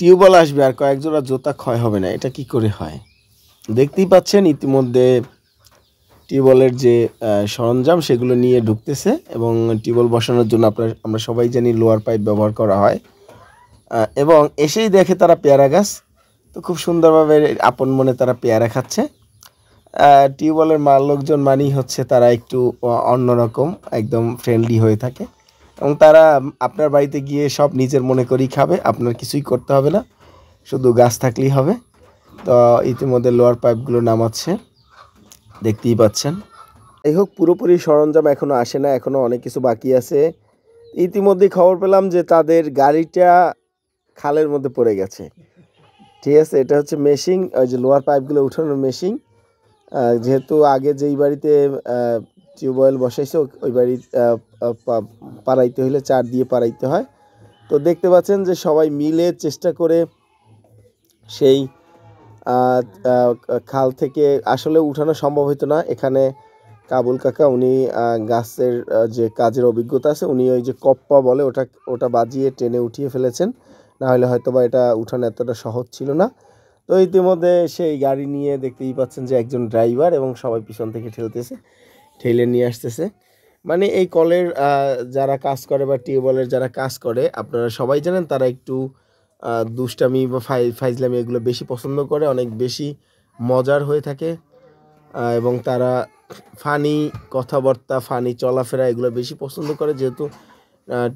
Tubewell আসবে আর কয়েক জোড়া জুতা ক্ষয় হবে না, এটা কি করে হয়? দেখতেই পাচ্ছেন ইতিমধ্যে টিউবওয়েলের যে সরঞ্জাম সেগুলো নিয়ে ঢুকতেছে এবং টিউবওয়েল বসানোর জন্য আমরা সবাই জানি লোয়ার পাইপ ব্যবহার করা হয়। এবং এসেই দেখে তারা পেয়ারা গাছ, তো খুব সুন্দরভাবে আপন মনে তারা পেয়ারা খাচ্ছে। টিউবওয়েলের লোকজন মানেই হচ্ছে তারা একটু অন্যরকম, একদম ফ্রেন্ডলি হয়ে থাকে এবং তারা আপনার বাড়িতে গিয়ে সব নিজের মনে করেই খাবে, আপনার কিছুই করতে হবে না, শুধু গাছ থাকলেই হবে। তো ইতিমধ্যে লোয়ার পাইপগুলো নামাচ্ছে, দেখতেই পাচ্ছেন। এই হোক, পুরোপুরি সরঞ্জাম এখনও আসে না, এখনও অনেক কিছু বাকি আছে। ইতিমধ্যেই খবর পেলাম যে তাদের গাড়িটা খালের মধ্যে পড়ে গেছে। ঠিক আছে, এটা হচ্ছে মেশিং, ওই যে লোয়ার পাইপগুলো উঠানোর মেশিং। যেহেতু আগে যেই বাড়িতে টিউবওয়েল বসাইছে ওই বাড়ি পাড়াইতে হলে চার দিয়ে পাড়াইতে হয়। তো দেখতে পাচ্ছেন যে সবাই মিলে চেষ্টা করে সেই খাল থেকে আসলে উঠানো সম্ভব হতো না। এখানে কাবুল কাকা, উনি গাছের যে কাজের অভিজ্ঞতা আছে, উনি ওই যে কপ্পা বলে ওটা বাজিয়ে টেনে উঠিয়ে ফেলেছেন, না হলে হয়তো বা এটা উঠানো এতটা সহজ ছিল না। তো ইতিমধ্যে সেই গাড়ি নিয়ে দেখতেই পাচ্ছেন যে একজন ড্রাইভার এবং সবাই পিছন থেকে ঠেলে নিয়ে আসতেছে। মানে এই কলের যারা কাজ করে বা টিউবওয়েলের যারা কাজ করে, আপনারা সবাই জানেন তারা একটু দুষ্টামি বা ফাইজলামি এগুলো বেশি পছন্দ করে, অনেক বেশি মজার হয়ে থাকে এবং তারা ফানি কথাবার্তা, ফানি চলাফেরা এগুলো বেশি পছন্দ করে। যেহেতু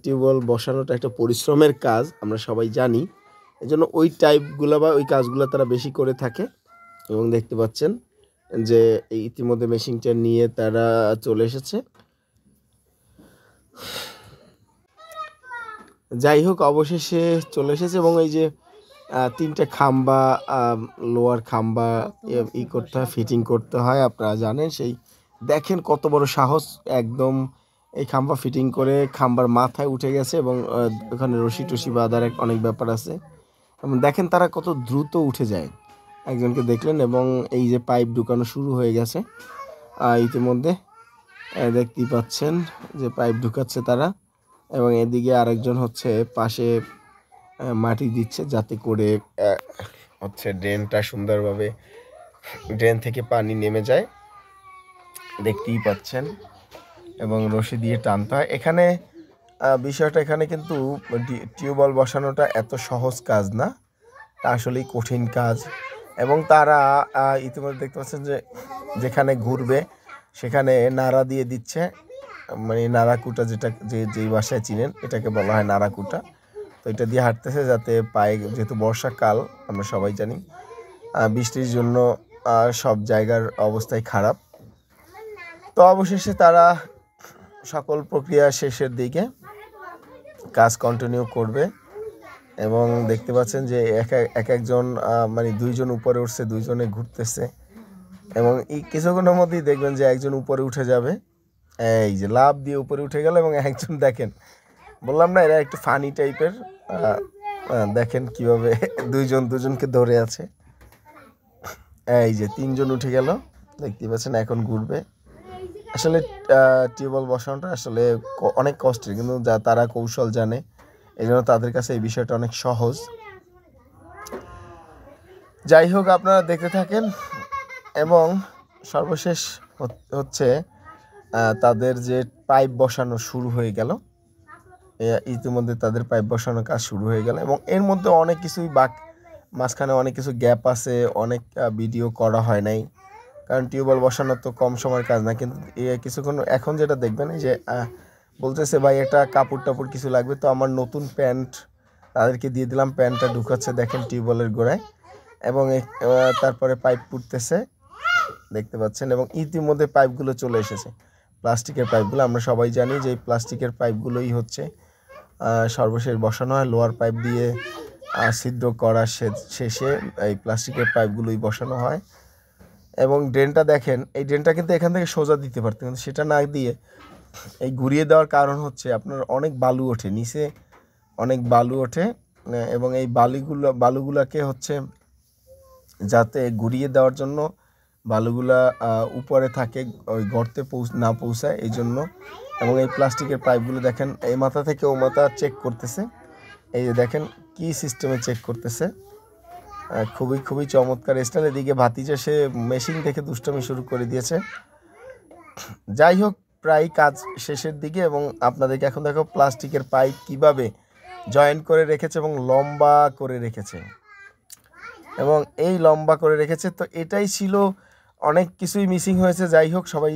টিউবওয়েল বসানোটা একটা পরিশ্রমের কাজ, আমরা সবাই জানি, এই জন্য ওই টাইপগুলো বা ওই কাজগুলো তারা বেশি করে থাকে। এবং দেখতে পাচ্ছেন যে ইতিমধ্যে মেশিনটা নিয়ে তারা চলে এসেছে। যাই হোক, অবশেষে চলে এসেছে এবং এই যে তিনটা খাম্বা, লোয়ার খাম্বা করতে হয়, ফিটিং করতে হয়, আপনারা জানেন। সেই দেখেন কত বড় সাহস, একদম এই খাম্বা ফিটিং করে খাম্বার মাথায় উঠে গেছে এবং ওখানে রশি টসি বাঁধার অনেক ব্যাপার আছে। এবং দেখেন তারা কত দ্রুত উঠে যায়, একজনকে দেখলেন। এবং এই যে পাইপ ঢুকানো শুরু হয়ে গেছে ইতিমধ্যে, দেখতেই পাচ্ছেন যে পাইপ ঢুকাচ্ছে তারা। এবং এদিকে আরেকজন হচ্ছে পাশে মাটি দিচ্ছে, যাতে করে হচ্ছে ড্রেনটা সুন্দরভাবে, ড্রেন থেকে পানি নেমে যায়, দেখতেই পাচ্ছেন। এবং রশি দিয়ে টানতে হয় এখানে। বিষয়টা এখানে কিন্তু টিউবওয়েল বসানোটা এত সহজ কাজ না, তা আসলেই কঠিন কাজ। এবং তারা ইতিমধ্যে দেখতে পাচ্ছেন যে যেখানে ঘুরবে সেখানে নাড়া দিয়ে দিচ্ছে, মানে নাড়াকুটা, যেই বাসায় চিনেন এটাকে বলা হয় নাড়াকুটা। তো এটা দিয়ে হাঁটতেছে যাতে পায়ে, যেহেতু বর্ষাকাল আমরা সবাই জানি, বৃষ্টির জন্য সব জায়গার অবস্থাই খারাপ। তো অবশেষে তারা সকল প্রক্রিয়া শেষের দিকে কাজ কন্টিনিউ করবে। এবং দেখতে পাচ্ছেন যে একজন মানে দুইজন উপরে উঠছে, দুইজনে ঘুরতেছে এবং এই কিছুক্ষণের মধ্যেই দেখবেন যে একজন উপরে উঠে যাবে, এই যে লাফ দিয়ে উপরে উঠে গেল। এবং একজন দেখেন, বললাম না এরা একটু ফানি টাইপের, দেখেন কিভাবে দুজনকে ধরে আছে। এই যে তিনজন উঠে গেল, দেখতে পাচ্ছেন, এখন ঘুরবে। আসলে টিউবওয়েল বসানোটা আসলে অনেক কষ্টের, কিন্তু তারা কৌশল জানে, এই জন্য তাদের কাছে এই বিষয়টা অনেক সহজ। যাই হোক, আপনারা দেখতে থাকেন। এবং সর্বশেষ হচ্ছে তাদের যে পাইপ বসানো শুরু হয়ে গেল, ইতিমধ্যে তাদের পাইপ বসানোর কাজ শুরু হয়ে গেল। এবং এর মধ্যে অনেক কিছুই মাঝখানে অনেক কিছু গ্যাপ আছে, অনেক ভিডিও করা হয় নাই, কারণ টিউবওয়েল বসানো তো কম সময়ের কাজ না। কিন্তু কিছুক্ষণ এখন যেটা দেখবেন, এই যে বলতেছে ভাই এটা কাপড় টাপড় কিছু লাগবে, তো আমার নতুন প্যান্ট তাদেরকে দিয়ে দিলাম, প্যান্টটা ঢুকাচ্ছে দেখেন টিউবওয়েলের গোড়ায়। এবং তারপরে পাইপ পুড়তেছে, দেখতে পাচ্ছেন। এবং ইতিমধ্যে পাইপগুলো চলে এসেছে, প্লাস্টিকের পাইপগুলো। আমরা সবাই জানি যে এই প্লাস্টিকের পাইপগুলোই হচ্ছে সর্বশেষ বসানো হয়। লোয়ার পাইপ দিয়ে ছিদ্র করা শেষে এই প্লাস্টিকের পাইপগুলোই বসানো হয়। এবং ড্রেনটা দেখেন, এই ড্রেনটা কিন্তু এখান থেকে সোজা দিতে পারতেন, কিন্তু সেটা না দিয়ে এই ঘুরিয়ে দেওয়ার কারণ হচ্ছে আপনার অনেক বালু ওঠে নিচে, অনেক বালু ওঠে। এবং এই বালুগুলাকে হচ্ছে যাতে ঘুরিয়ে দেওয়ার জন্য বালুগুলা উপরে থাকে, ওই গর্তে না পৌঁছায়, এই জন্য। এবং এই প্লাস্টিকের পাইপগুলো দেখেন এই মাথা থেকে ও মাথা চেক করতেছে, এই যে দেখেন কি সিস্টেমে চেক করতেছে, খুবই খুবই চমৎকার স্টাইল। এদিকে ভাতিজা সে মেশিন দেখে দুষ্টামি শুরু করে দিয়েছে। যাই হোক, প্রায় কাজ শেষের দিকে এবং আপনাদেরকে এখন দেখো প্লাস্টিকের পাইপ কিভাবে জয়েন করে রেখেছে এবং লম্বা করে রেখেছে, এবং এই লম্বা করে রেখেছে। তো এটাই ছিল, অনেক কিছুই মিসিং হয়েছে। যাই হোক, সবাই